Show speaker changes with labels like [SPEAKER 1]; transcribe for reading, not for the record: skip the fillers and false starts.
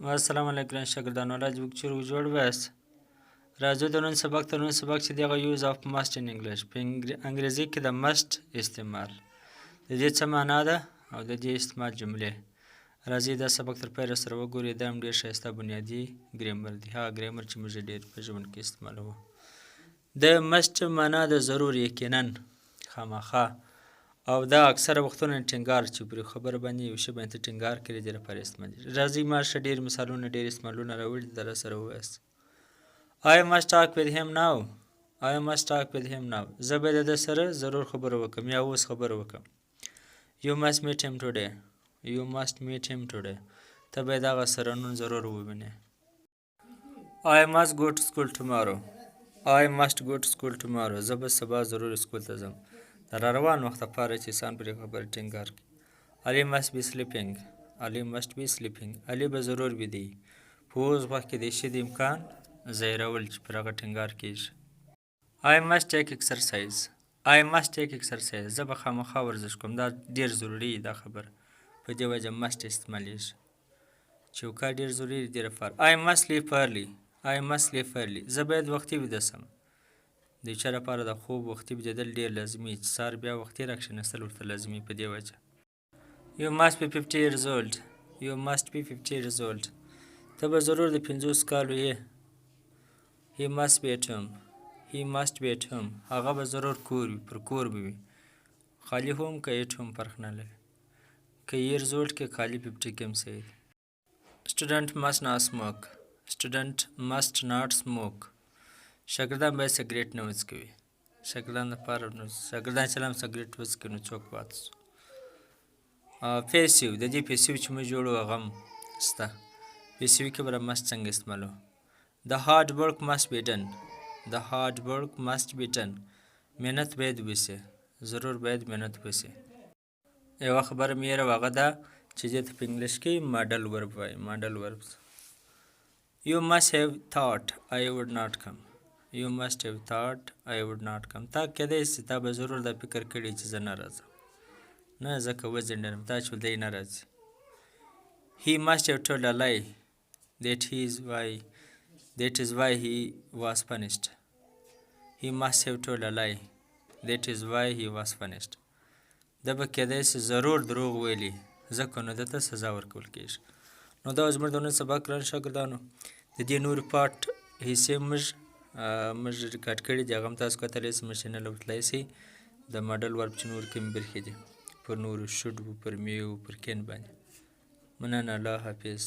[SPEAKER 1] السلام علیکم شاګردانو الله دې وکړي چې جوړ وایاست. راځو د نن سبق چې دغه یوز اف ماست ان انګلیش په انګریزي کې د ماست استعمال د دې څه معنا ده او د دې استعمال جملې. راځئ دا سبق تر پایه سره وګورئ. دا هم ډېر ښایسته بنیادي ګریمر دی، هغه ګریمر چې موږ ډېر په ژوند کې استعمالوو. د ماست معنا د ضرور، یقینا، خامخا، او دا اکثره وختونه ټینګار چې پر خبره باندې یو شی باندې ټینګار کړي دې لپاره استعمالېږي. راځئ ما ښه ډېر مثالونه ډېر استعمالونه راوړي دي، راسره ووایاست. I must talk with him now. I must talk with him now. زه باید د ده سره ضرور خبره وکړم یا اوس خبره وکړم. You must meet him today. You must meet him today. ته باید هغه سره نن ضرور ووینې. I must go to school tomorrow. I must go to school tomorrow. زه به سبا ضرور سکول ته ځم. د را روان وخت لپاره چې انسان پرې خبرې ټینګار کړي. علي must be sleeping. علي must be sleeping. علي به ضرور ویده وي. په اوس وخت کې د شي د امکان ظاهرول چې پر هغه ټینګار کېږي. I must take exercise. I must take exercise. زه به خامخا ورزش کوم. دا ډېر ضروري دا خبره. په دې وجه must استعمالېږي چې یو کار ډېر ضروري دی لپاره. I must sleep early. I must sleep early. زه باید وختي ویده سم. د چا لپاره د خوب وختي بیدېدل ډېر لازمي چې سهار بیا وختي راکښېنستل ورته لازمي په دې وجه. You must be 50 years old. You must be 50 years old. ته به ضرور د 50 کالو یې. He must be at home. He must be at home. هغه به ضرور کور وي، پر کور به وي. خالي هم که at home فرق نه لري. که years old کې خالي 50 کې هم صحیح دی. Student must not smoke. Student must not smoke. شاګردان باید سګرېټ نه وڅکوي. شاګردان چې هم سګرېټ وڅکوي نو څوک پاتې شو. پیسیو، د دې پیسیو چې موږ جوړو هغه هم شته. پیسیو کې به must څنګه استعمالو. The hard work must be done. The hard work must be done. محنت باید وشي. ضرور باید محنت وشي. یوه خبره مې هېره وه، هغه دا چې دې ته په انګلیش کې ماډل ورب وایي. ماډل وربس. You must have thought I would not come. You must have thought I would not come. تا کېدای شي تا به ضرور دا فکر کړی چې زه نه راځم. نه ځکه وځنډېدم تا چې دی نه راځي. He must have told a lie. That is why he was punished. He must have told a lie. That is why he was punished. دا به کېدای شي ضرور دروغ ویلي ځکه نو ده ته سزا ورکول کېږي. نو دا زموږ د نن سبق ګران شاګردانو. د دې نورې پارټ حصې موږ ریکارډ کړي دي، هغه هم تاسو کتلی شئ. موږ چینل ورتلی شئ. د ماډل ورب چې نور کومې برخې دي پر نورو شوډ و، پر میو، پر کین باندې. مننه. الله حافظ.